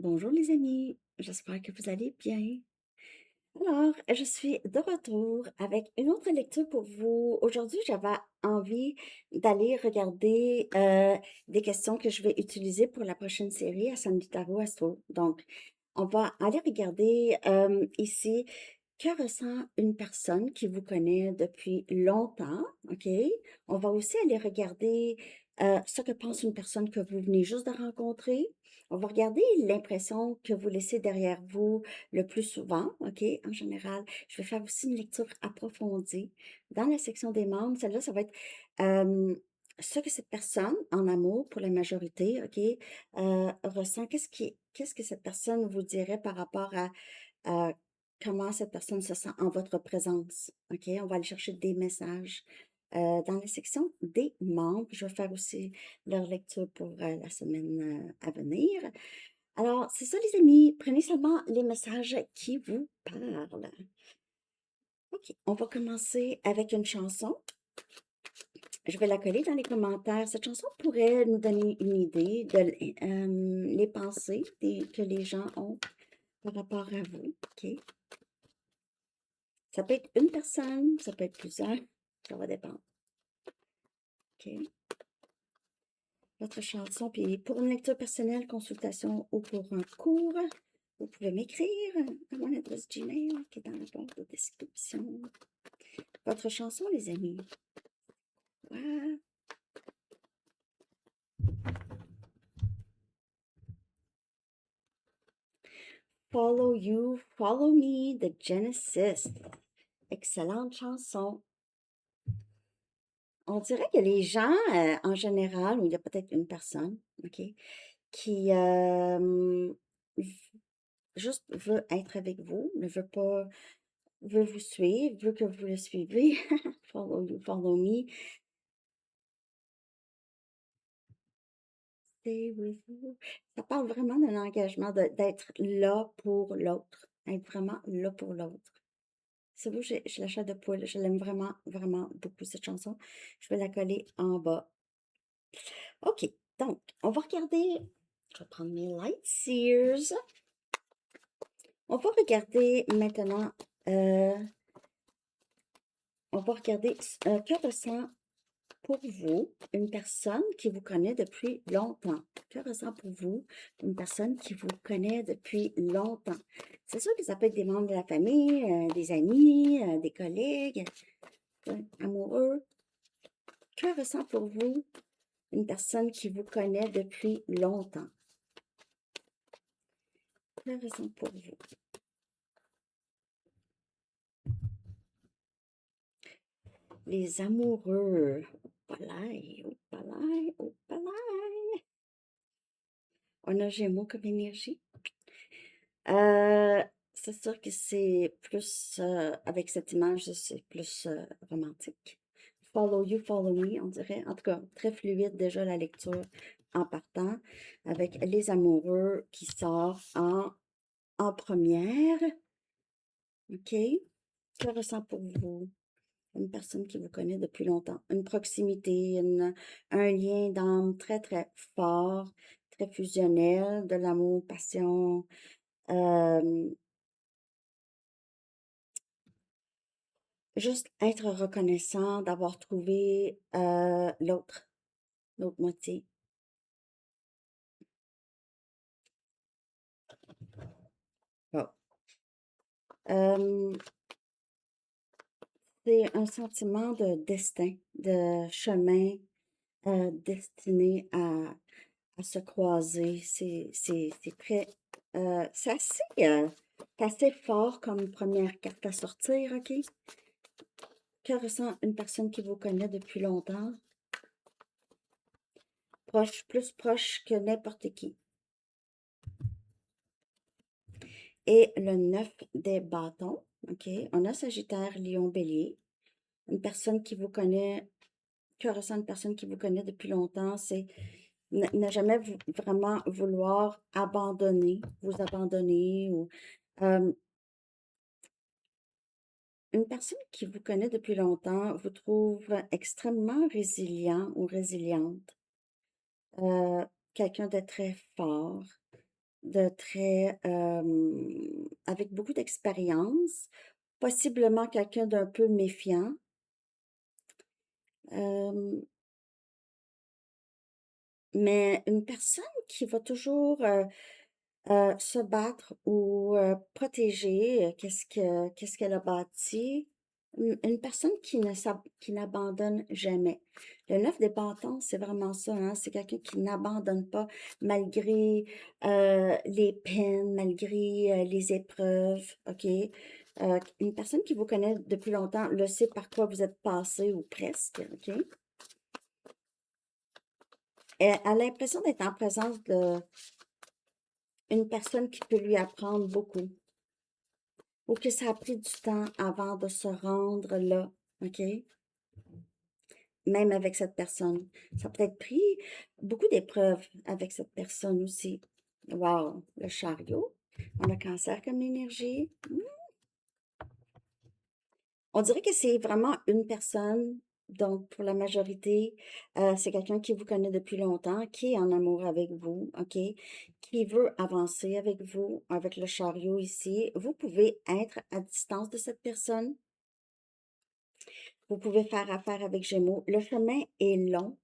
Bonjour les amis, j'espère que vous allez bien. Alors, je suis de retour avec une autre lecture pour vous. Aujourd'hui, j'avais envie d'aller regarder des questions que je vais utiliser pour la prochaine série à Sandy Tarot Astro. Donc, on va aller regarder ici que ressent une personne qui vous connaît depuis longtemps, OK? On va aussi aller regarder ce que pense une personne que vous venez juste de rencontrer. On va regarder l'impression que vous laissez derrière vous le plus souvent, OK, en général. Je vais faire aussi une lecture approfondie dans la section des membres. Celle-là, ça va être ce que cette personne, en amour pour la majorité, OK, ressent. Qu'est-ce que cette personne vous dirait par rapport à comment cette personne se sent en votre présence, OK? On va aller chercher des messages. Dans la section des membres, je vais faire aussi leur lecture pour la semaine à venir. Alors, c'est ça, les amis. Prenez seulement les messages qui vous parlent. OK, on va commencer avec une chanson. Je vais la coller dans les commentaires. Cette chanson pourrait nous donner une idée de les pensées que les gens ont par rapport à vous. OK? Ça peut être une personne, ça peut être plusieurs. Ça va dépendre. OK? Votre chanson, puis pour une lecture personnelle, consultation ou pour un cours, vous pouvez m'écrire à mon adresse Gmail qui est dans la barre de description. Votre chanson, les amis. Wow. Follow You, Follow Me de Genesis. Excellente chanson. On dirait que les gens, en général, ou il y a peut-être une personne, OK, qui juste veut être avec vous, ne veut pas, veut vous suivre, veut que vous le suivez. Follow You, Follow Me. Stay with you. Ça parle vraiment d'un engagement, d'être là pour l'autre, être vraiment là pour l'autre. C'est vous, je la chair de poule. Je l'aime vraiment, vraiment beaucoup, cette chanson. Je vais la coller en bas. OK, donc, on va regarder. Je vais prendre mes light sears. On va regarder maintenant. On va regarder que ressent pour vous une personne qui vous connaît depuis longtemps. Que ressent pour vous une personne qui vous connaît depuis longtemps? C'est sûr que ça peut être des membres de la famille, des amis, des collègues, amoureux. Que ressent pour vous une personne qui vous connaît depuis longtemps? Que ressent pour vous? Les amoureux. Opalaï, opalaï, opalaï. On a Gémeaux comme énergie. C'est sûr que c'est plus, avec cette image, c'est plus romantique. Follow you, follow me, on dirait. En tout cas, très fluide déjà la lecture en partant, avec les amoureux qui sort en première. OK? Que ressent pour vous une personne qui vous connaît depuis longtemps? Une proximité, un lien d'âme très, très fort, très fusionnel, de l'amour, passion. Juste être reconnaissant d'avoir trouvé l'autre moitié. Bon. Euh, c'est un sentiment de destin, de chemin destiné à se croiser. C'est très, c'est assez fort comme première carte à sortir, OK? Que ressent une personne qui vous connaît depuis longtemps? Proche, plus proche que n'importe qui. Et le 9 des bâtons, OK? On a Sagittaire, Lion, Bélier. Une personne qui vous connaît, que ressent une personne qui vous connaît depuis longtemps, c'est ne jamais vraiment vouloir vous abandonner ou une personne qui vous connaît depuis longtemps vous trouve extrêmement résilient ou résiliente. Quelqu'un de très fort. de très, avec beaucoup d'expérience, possiblement quelqu'un d'un peu méfiant. Mais une personne qui va toujours se battre ou protéger qu'est-ce qu'elle a bâti. Une personne qui n'abandonne jamais. Le 9 des bâtons, c'est vraiment ça, hein? C'est quelqu'un qui n'abandonne pas malgré les peines, malgré les épreuves, OK? Une personne qui vous connaît depuis longtemps le sait par quoi vous êtes passé ou presque, OK? Elle a l'impression d'être en présence de une personne qui peut lui apprendre beaucoup ou que ça a pris du temps avant de se rendre là, OK? Même avec cette personne. Ça a peut-être pris beaucoup d'épreuves avec cette personne aussi. Wow, le chariot. On a cancer comme énergie. On dirait que c'est vraiment une personne, donc pour la majorité, c'est quelqu'un qui vous connaît depuis longtemps, qui est en amour avec vous, OK? Qui veut avancer avec vous, avec le chariot ici. Vous pouvez être à distance de cette personne. Vous pouvez faire affaire avec Gémeaux. Le chemin est long.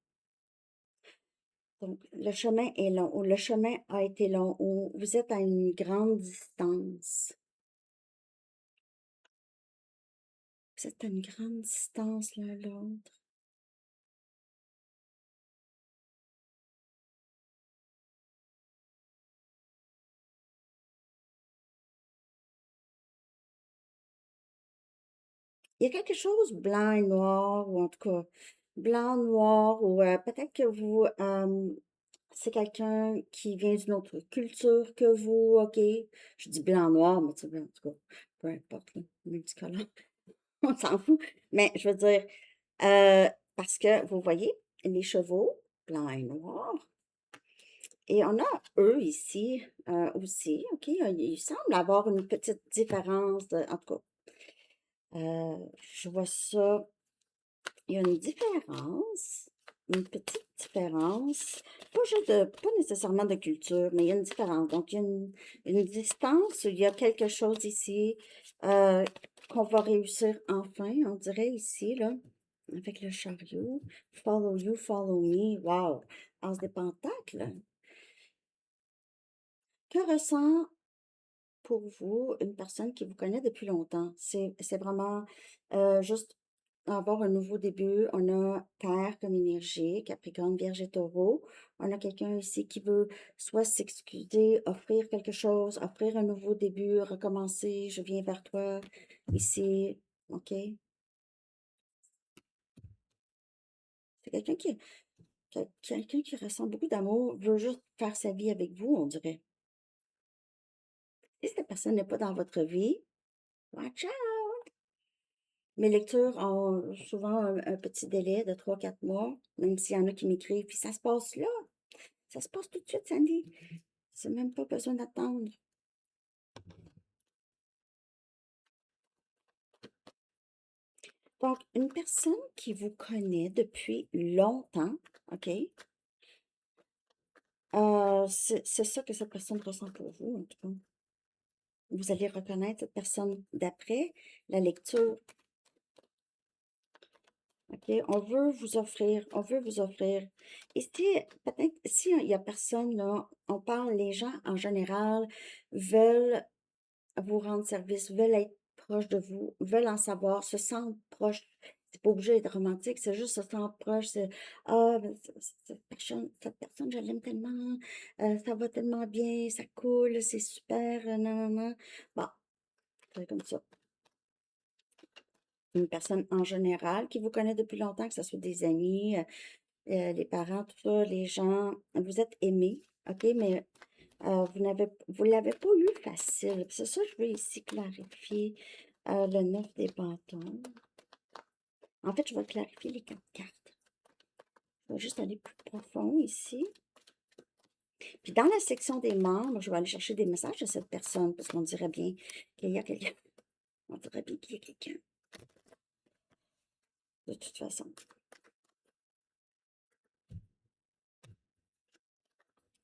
Donc, le chemin est long, ou le chemin a été long, ou vous êtes à une grande distance. Vous êtes à une grande distance l'un l'autre. Il y a quelque chose blanc et noir, ou en tout cas, blanc, noir, ou peut-être que vous, c'est quelqu'un qui vient d'une autre culture que vous, OK? Je dis blanc, noir, mais tu sais, en tout cas, peu importe, là, multicolore, on s'en fout. Mais je veux dire, parce que vous voyez, les chevaux, blanc et noir, et on a eux ici aussi, OK? Il semble avoir une petite différence, en tout cas, je vois ça. Il y a une petite différence, pas nécessairement de culture, mais il y a une différence. Donc, il y a une distance, il y a quelque chose ici euh, qu'on va réussir enfin, on dirait ici, là, avec le chariot. Follow you, follow me. Wow! As des pentacles. Que ressent pour vous une personne qui vous connaît depuis longtemps? C'est vraiment juste avoir un nouveau début. On a Terre comme énergie, Capricorne, Vierge et Taureau. On a quelqu'un ici qui veut soit s'excuser, offrir quelque chose, offrir un nouveau début, recommencer, je viens vers toi ici, OK? C'est quelqu'un qui ressent beaucoup d'amour, veut juste faire sa vie avec vous, on dirait. Si cette personne n'est pas dans votre vie, watch out! Mes lectures ont souvent un petit délai de 3 4 mois, même s'il y en a qui m'écrivent, puis ça se passe là. Ça se passe tout de suite, Sandy. C'est même pas besoin d'attendre. Donc, une personne qui vous connaît depuis longtemps, OK? C'est ça que cette personne ressent pour vous, en tout cas. Vous allez reconnaître cette personne d'après la lecture. OK? On veut vous offrir. Et si, peut-être, si il y a personne, là, on parle, les gens en général veulent vous rendre service, veulent être proches de vous, veulent en savoir, se sentent proches. C'est pas obligé d'être romantique, c'est juste se sentir proche. C'est ah, ben, cette personne, je l'aime tellement, ça va tellement bien, ça coule, c'est super, non, non, non. Bon, c'est comme ça. Une personne en général qui vous connaît depuis longtemps, que ce soit des amis, les parents, tout ça, les gens, vous êtes aimés, OK, mais vous l'avez pas eu facile. C'est ça que je veux ici clarifier. Le 9 des bâtons. En fait, je vais clarifier les 4 cartes. Je vais juste aller plus profond ici. Puis dans la section des membres, je vais aller chercher des messages de cette personne parce qu'on dirait bien qu'il y a quelqu'un. On dirait bien qu'il y a quelqu'un. De toute façon.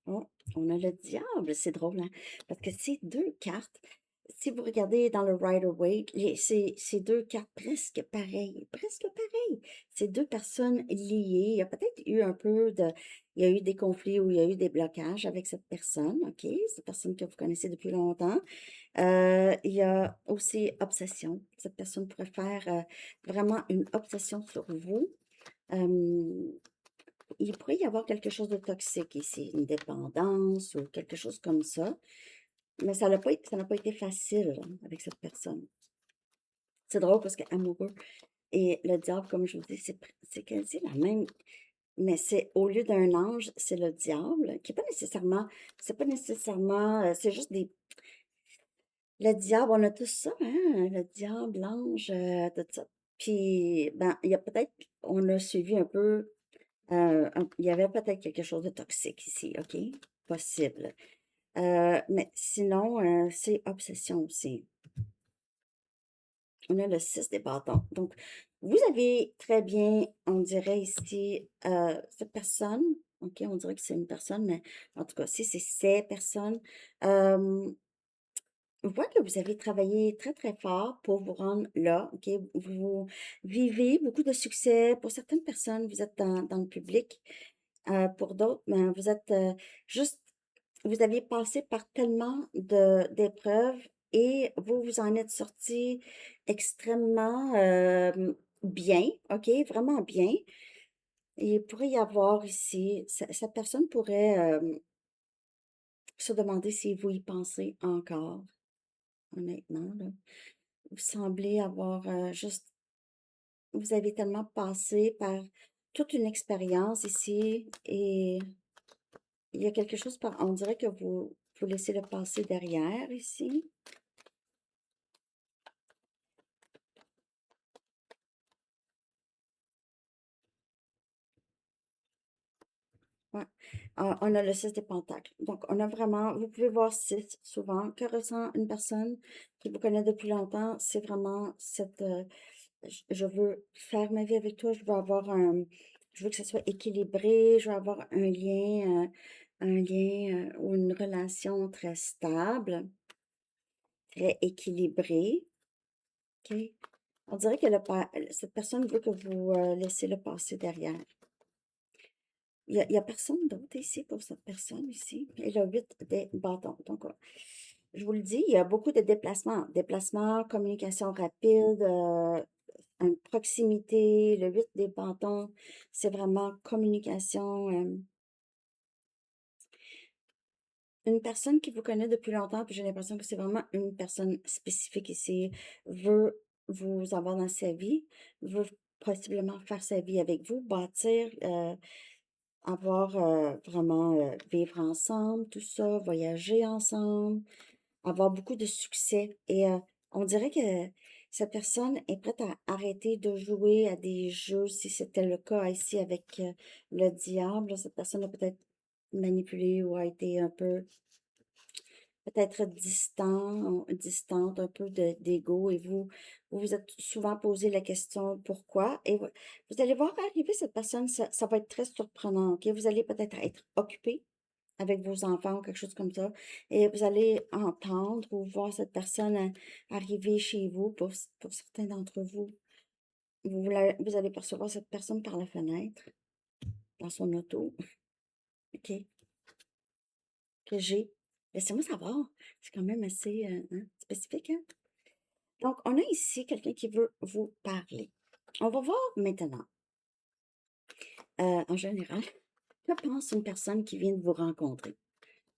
Oh, on a le diable, c'est drôle, hein? Parce que ces deux cartes, si vous regardez dans le Rider-Waite, ces deux cartes presque pareilles, presque pareilles. C'est deux personnes liées. Il y a peut-être eu un peu de... Il y a eu des conflits ou il y a eu des blocages avec cette personne, OK? Cette personne que vous connaissez depuis longtemps. Il y a aussi obsession. Cette personne pourrait faire vraiment une obsession sur vous. Euh, il pourrait y avoir quelque chose de toxique ici, une dépendance ou quelque chose comme ça. Mais ça n'a pas été facile hein, avec cette personne. C'est drôle parce qu'amoureux et le diable, comme je vous dis, c'est quasi la même. Mais c'est au lieu d'un ange, c'est le diable, qui est pas nécessairement, c'est pas nécessairement, c'est juste des. Le diable, on a tous ça, hein? Le diable, l'ange, tout ça. Puis, ben, il y a peut-être, on a suivi un peu. Il y avait peut-être quelque chose de toxique ici, OK? Possible. Mais sinon, c'est obsession aussi. On a le 6 des bâtons. Donc, vous avez très bien, on dirait ici, cette personne, OK? On dirait que c'est une personne, mais en tout cas, si c'est ces personnes, euh, je vois que vous avez travaillé très, très fort pour vous rendre là, OK? Vous vivez beaucoup de succès. Pour certaines personnes, vous êtes dans le public. Pour d'autres, ben, vous êtes juste, vous avez passé par tellement d'épreuves et vous vous en êtes sorti extrêmement bien, OK? Vraiment bien. Et il pourrait y avoir ici, cette personne pourrait se demander si vous y pensez encore, honnêtement, là. Vous semblez avoir juste, vous avez tellement passé par toute une expérience ici et il y a quelque chose par, on dirait que vous laissez le passé derrière ici. Ouais. On a le 6 des pentacles. Donc, on a vraiment, vous pouvez voir 6 souvent. Que ressent une personne qui vous connaît depuis longtemps? C'est vraiment cette, je veux faire ma vie avec toi, je veux que ce soit équilibré, je veux avoir un lien ou une relation très stable, très équilibrée. OK? On dirait que cette personne veut que vous laissiez le passé derrière. Il y a personne d'autre ici pour cette personne ici. Elle a 8 des bâtons. Donc, je vous le dis, il y a beaucoup de déplacements. Déplacements, communication rapide, une proximité. Le 8 des bâtons, c'est vraiment communication. Une personne qui vous connaît depuis longtemps, puis j'ai l'impression que c'est vraiment une personne spécifique ici, veut vous avoir dans sa vie, veut possiblement faire sa vie avec vous, bâtir, avoir vraiment vivre ensemble, tout ça, voyager ensemble, avoir beaucoup de succès. Et on dirait que cette personne est prête à arrêter de jouer à des jeux, si c'était le cas ici avec le diable. Cette personne a peut-être manipulé ou a été un peu peut-être distante, un peu d'ego, et vous vous êtes souvent posé la question pourquoi. Et vous allez voir arriver cette personne, ça va être très surprenant, ok? Vous allez peut-être être occupé avec vos enfants ou quelque chose comme ça, et vous allez entendre ou voir cette personne arriver chez vous, pour certains d'entre vous. Vous allez percevoir cette personne par la fenêtre, dans son auto, ok? Que j'ai. Laissez-moi savoir. C'est quand même assez hein, spécifique, hein? Donc, on a ici quelqu'un qui veut vous parler. On va voir maintenant, en général, que pense une personne qui vient de vous rencontrer?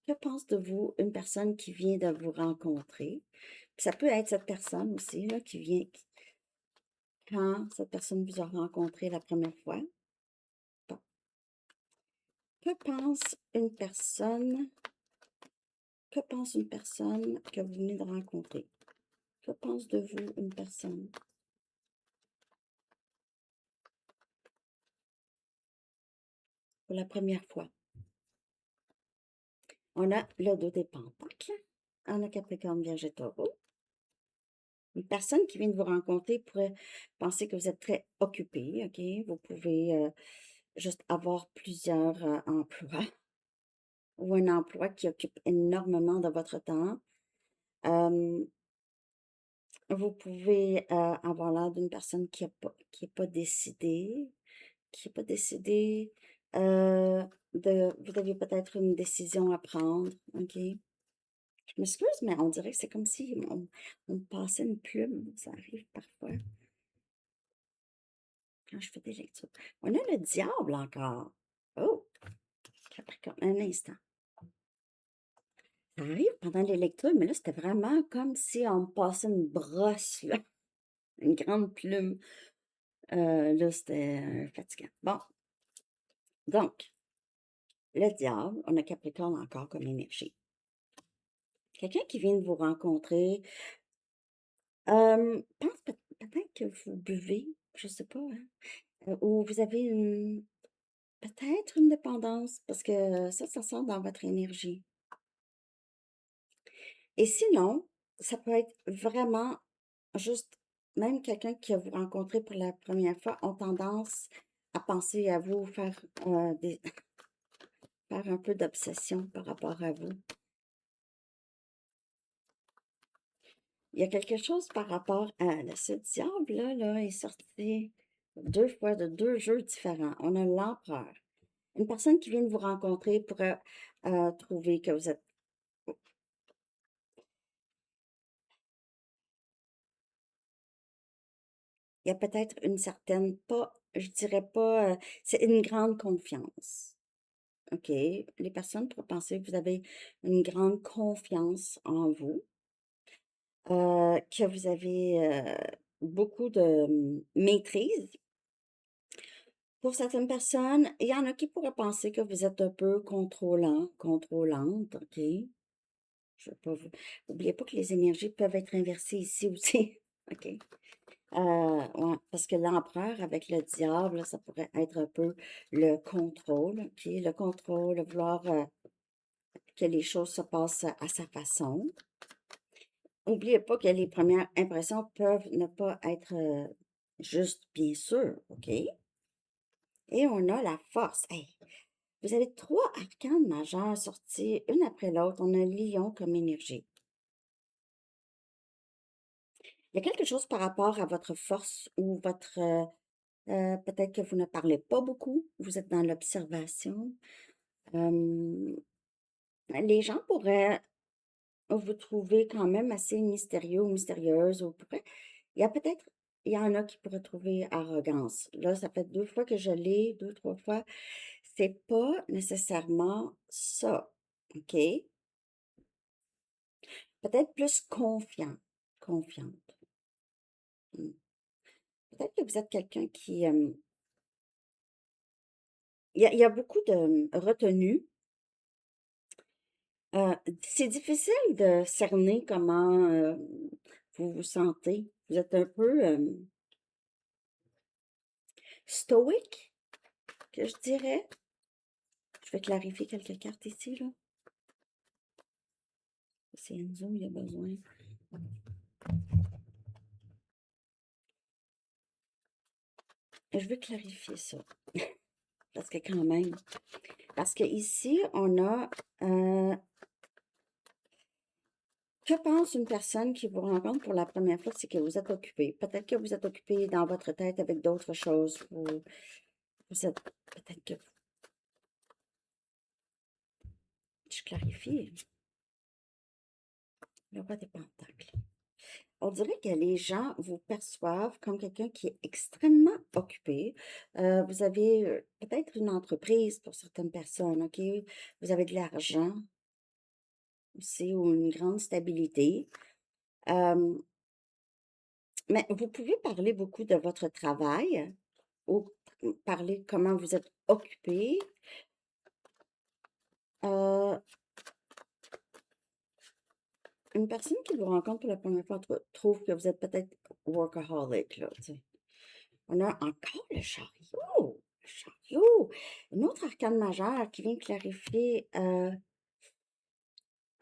Que pense de vous une personne qui vient de vous rencontrer? Puis ça peut être cette personne aussi, là, qui vient, quand cette personne vous a rencontré la première fois. Bon. Que pense une personne, que pense une personne que vous venez de rencontrer? Que pense de vous une personne pour la première fois? On a le dos des pentacles. On a Capricorne, Vierge et Taureau. Une personne qui vient de vous rencontrer pourrait penser que vous êtes très occupé, OK? Vous pouvez juste avoir plusieurs emplois. ou un emploi qui occupe énormément de votre temps. Euh, Vous pouvez avoir l'air d'une personne qui est pas décidée, qui est pas décidée. euh, Vous avez peut-être une décision à prendre, ok? Je m'excuse, mais on dirait que c'est comme si on me passait une plume. Ça arrive parfois quand je fais des lectures. On a le diable encore. Oh, Capricorne, un instant. Ça arrive pendant les lectures, mais là, c'était vraiment comme si on me passait une brosse, là, une grande plume. Là, c'était fatigant. Bon, donc, le diable, on a Capricorne encore comme énergie. Quelqu'un qui vient de vous rencontrer, pense peut-être que vous buvez, je sais pas, hein, ou vous avez peut-être une dépendance, parce que ça sort dans votre énergie. Et sinon, ça peut être vraiment juste, même quelqu'un qui a vous rencontré pour la première fois ont tendance à penser à vous, faire un peu d'obsession par rapport à vous. Il y a quelque chose par rapport à ce diable-là, là, est sorti deux fois de deux jeux différents. On a l'empereur. Une personne qui vient de vous rencontrer pourrait trouver que vous êtes... Il y a peut-être une certaine, pas, je dirais pas, c'est une grande confiance. OK? Les personnes pourraient penser que vous avez une grande confiance en vous, que vous avez beaucoup de maîtrise. Pour certaines personnes, il y en a qui pourraient penser que vous êtes un peu contrôlant, contrôlante, OK? Je veux pas vous... N'oubliez pas que les énergies peuvent être inversées ici aussi, OK? Ouais, parce que l'empereur avec le diable, ça pourrait être un peu le contrôle, OK? Le contrôle, vouloir que les choses se passent à sa façon. N'oubliez pas que les premières impressions peuvent ne pas être juste, bien sûr, OK? Et on a la force. Hey, vous avez trois arcanes majeures sortis, une après l'autre. On a Lion comme énergie. Il y a quelque chose par rapport à votre force ou votre... peut-être que vous ne parlez pas beaucoup, vous êtes dans l'observation. Les gens pourraient vous trouver quand même assez mystérieux ou mystérieuse. Il y a peut-être... Il y en a qui pourraient trouver arrogance. Là, ça fait deux fois que je l'ai, deux, trois fois. C'est pas nécessairement ça, OK? Peut-être plus confiante. Hmm. Peut-être que vous êtes quelqu'un qui... il y a beaucoup de retenue. C'est difficile de cerner comment vous vous sentez. Vous êtes un peu stoïque, que je dirais. Je vais clarifier quelques cartes ici, là. C'est Enzo, il a besoin. Je vais clarifier ça. Parce que quand même. Parce que ici, on a... que pense une personne qui vous rencontre pour la première fois, c'est que vous êtes occupé. Peut-être que vous êtes occupé dans votre tête avec d'autres choses. Vous êtes... Peut-être que... Je clarifie. Le roi des pentacles. On dirait que les gens vous perçoivent comme quelqu'un qui est extrêmement occupé. Vous avez peut-être une entreprise pour certaines personnes, OK? Vous avez de l'argent aussi ou une grande stabilité. Euh, mais vous pouvez parler beaucoup de votre travail ou parler comment vous êtes occupé. Euh, une personne qui vous rencontre pour la première fois trouve que vous êtes peut-être workaholic, là, tu sais. On a encore le chariot. Le chariot. Une autre arcane majeure qui vient clarifier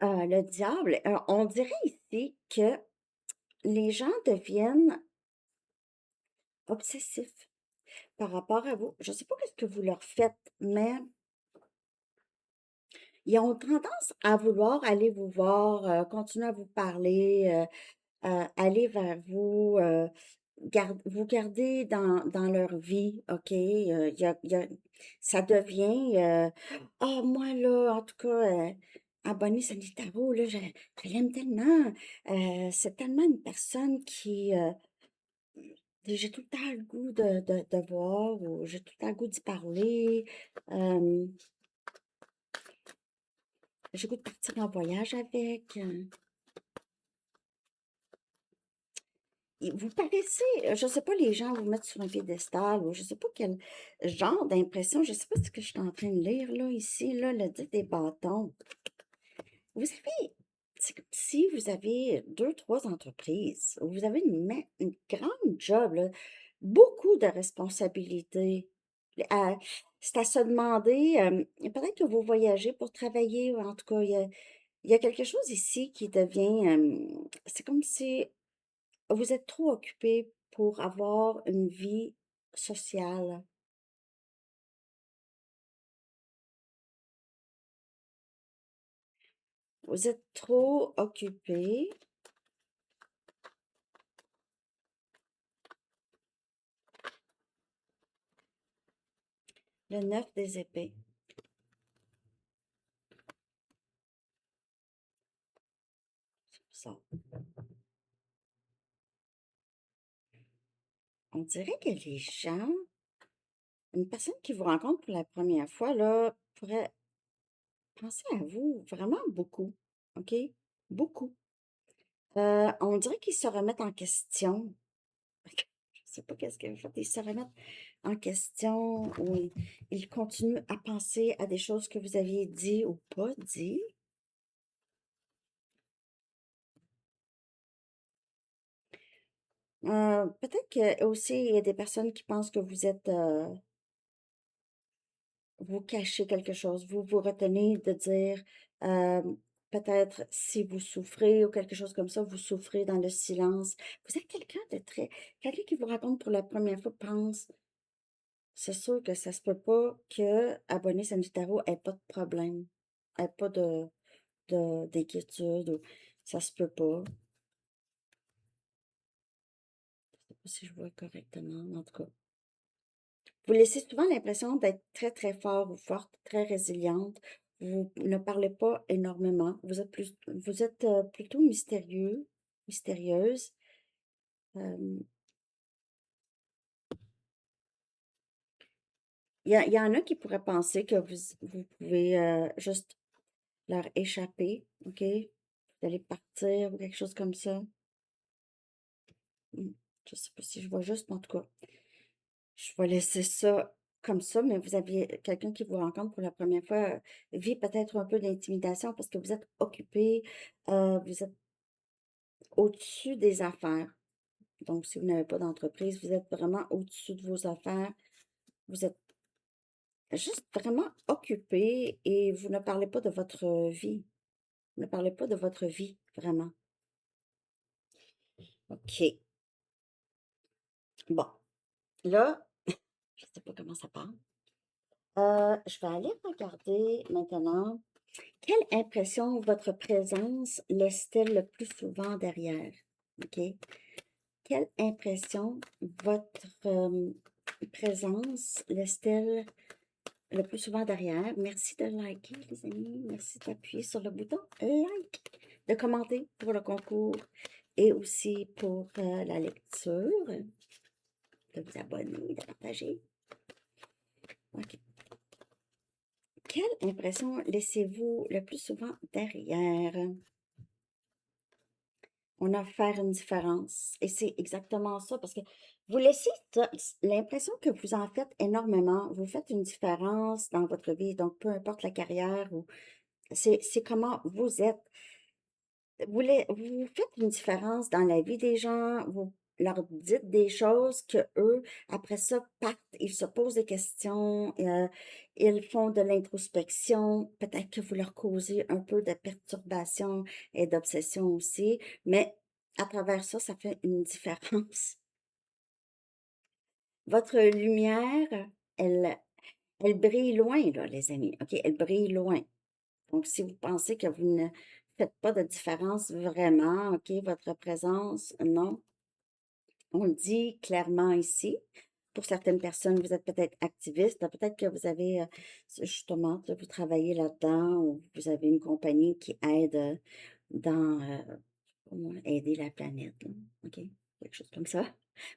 le diable. On dirait ici que les gens deviennent obsessifs par rapport à vous. Je ne sais pas ce que vous leur faites, mais Ils ont tendance à vouloir aller vous voir, continuer à vous parler, aller vers vous, vous garder dans leur vie, OK? Ça devient, «Ah moi là, en tout cas, Abonné Sanitaro là, je l'aime tellement, c'est tellement une personne qui, j'ai tout le temps le goût de voir ou j'ai tout le temps le goût d'y parler, j'ai le goût de partir en voyage avec». Et vous paraissez, je sais pas, les gens vous mettent sur un piédestal ou je sais pas quel genre d'impression, je sais pas ce que je suis en train de lire là, ici, là, le dit des bâtons. Vous savez, c'est comme si vous avez deux, trois entreprises, vous avez une grande job, là, beaucoup de responsabilités. À- c'est à se demander, peut-être que vous voyagez pour travailler, ou en tout cas, il y a quelque chose ici qui devient, c'est comme si vous êtes trop occupé pour avoir une vie sociale. Vous êtes trop occupé. Le 9 des épées. Ça. On dirait que les gens, une personne qui vous rencontre pour la première fois, là, pourrait penser à vous vraiment beaucoup. OK? Beaucoup. On dirait qu'ils se remettent en question. Je sais pas qu'est-ce qu'ils fait. Ils se remettent en question ou ils continuent à penser à des choses que vous aviez dit ou pas dit. Peut-être que aussi il y a des personnes qui pensent que vous êtes, vous cachez quelque chose, vous vous retenez de dire, euh, peut-être si vous souffrez ou quelque chose comme ça, vous souffrez dans le silence. Vous êtes quelqu'un de très, quelqu'un qui vous raconte pour la première fois pense, c'est sûr que ça se peut pas que Abonné Sanitaro ait pas de problème, ait pas d'inquiétude, ou ça se peut pas. Je sais pas si je vois correctement, mais en tout cas. Vous laissez souvent l'impression d'être très, très fort ou forte, très résiliente. Vous ne parlez pas énormément. Vous êtes plutôt mystérieux, mystérieuse. Euh, il y en a qui pourraient penser que vous pouvez juste leur échapper, OK? Vous allez partir ou quelque chose comme ça. Hmm. Je sais pas si je vois juste, mais en tout cas, je vais laisser ça comme ça, mais vous aviez quelqu'un qui vous rencontre pour la première fois, vit peut-être un peu d'intimidation parce que vous êtes occupé, vous êtes au-dessus des affaires. Donc, si vous n'avez pas d'entreprise, vous êtes vraiment au-dessus de vos affaires. Vous êtes juste vraiment occupé et vous ne parlez pas de votre vie. Vous ne parlez pas de votre vie, vraiment. OK. Bon, là, je ne sais pas comment ça part. Je vais aller regarder maintenant. Quelle impression votre présence laisse-t-elle le plus souvent derrière? OK? Quelle impression votre présence laisse-t-elle le plus souvent derrière? Merci de liker, les amis. Merci d'appuyer sur le bouton like, de commenter pour le concours et aussi pour la lecture, de vous abonner, de partager. OK. Quelle impression laissez-vous le plus souvent derrière? On a à faire une différence. Et c'est exactement ça, parce que vous laissez l'impression que vous en faites énormément. Vous faites une différence dans votre vie, donc peu importe la carrière, ou c'est comment vous êtes. Vous faites une différence dans la vie des gens, vous leur dites des choses que eux, après ça, partent, ils se posent des questions, ils font de l'introspection, peut-être que vous leur causez un peu de perturbation et d'obsession aussi, mais à travers ça, ça fait une différence. Votre lumière, elle, elle brille loin, là, les amis, OK? Elle brille loin. Donc, si vous pensez que vous ne faites pas de différence vraiment, OK, votre présence, non. On le dit clairement ici. Pour certaines personnes, vous êtes peut-être activiste, peut-être que vous avez justement, vous travaillez là-dedans ou vous avez une compagnie qui aide dans comment aider la planète, là. OK? Quelque chose comme ça.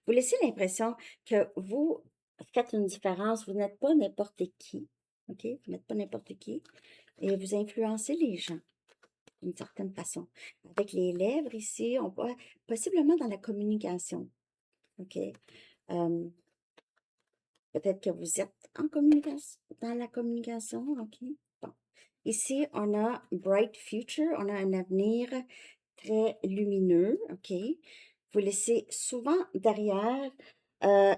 Vous laissez l'impression que vous faites une différence, vous n'êtes pas n'importe qui. OK? Vous n'êtes pas n'importe qui et vous influencez les gens d'une certaine façon. Avec les lèvres ici, on voit possiblement dans la communication. OK? Euh, Peut-être que vous êtes en communication, dans la communication. OK? Bon. Ici, on a bright future, on a un avenir très lumineux. OK? Vous laissez souvent derrière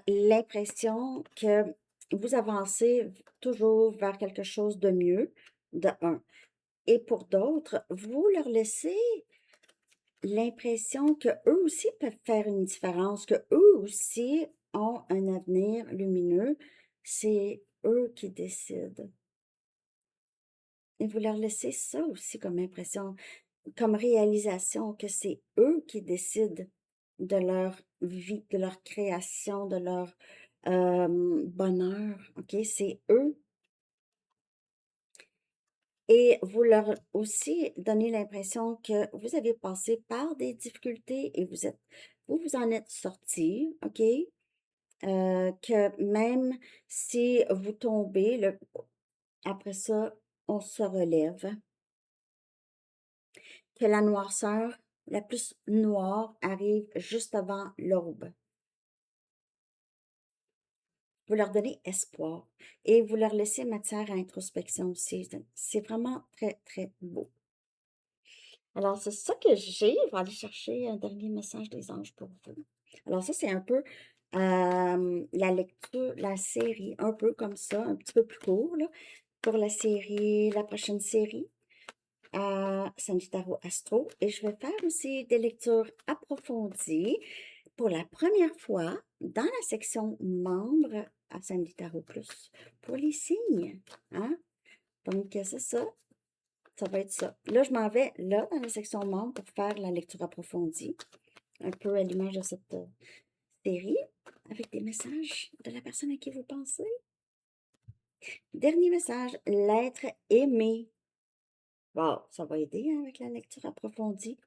l'impression que vous avancez toujours vers quelque chose de mieux, de un. Et pour d'autres, vous leur laissez l'impression que eux aussi peuvent faire une différence, que eux aussi ont un avenir lumineux. C'est eux qui décident. Et vous leur laissez ça aussi comme impression, comme réalisation, que c'est eux qui décident de leur vie, de leur création, de leur bonheur. OK? C'est eux. Et vous leur aussi donnez l'impression que vous avez passé par des difficultés et vous en êtes sortis, OK? Que même si vous tombez, après ça, on se relève. Que la noirceur, la plus noire, arrive juste avant l'aube. Vous leur donnez espoir et vous leur laissez matière à introspection aussi. C'est vraiment très, très beau. Alors, c'est ça que j'ai. Je vais aller chercher un dernier message des anges pour vous. Alors, ça, c'est un peu la lecture, la série, un peu comme ça, un petit peu plus court, là, pour la série, la prochaine série à Sagittario Astro. Et je vais faire aussi des lectures approfondies pour la première fois dans la section membres à Sagittario Plus pour les signes. Hein? Donc, c'est ça. Ça va être ça. Là, je m'en vais là dans la section membres pour faire la lecture approfondie, un peu à l'image de cette série, avec des messages de la personne à qui vous pensez. Dernier message, l'être aimé. Wow, ça va aider hein, avec la lecture approfondie.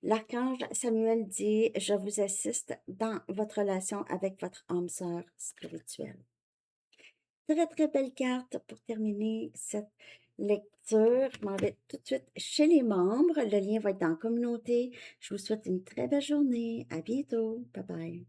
L'archange Samuel dit, je vous assiste dans votre relation avec votre âme sœur spirituelle. Très, très belle carte pour terminer cette lecture. Je m'en vais tout de suite chez les membres. Le lien va être dans la communauté. Je vous souhaite une très belle journée. À bientôt. Bye bye.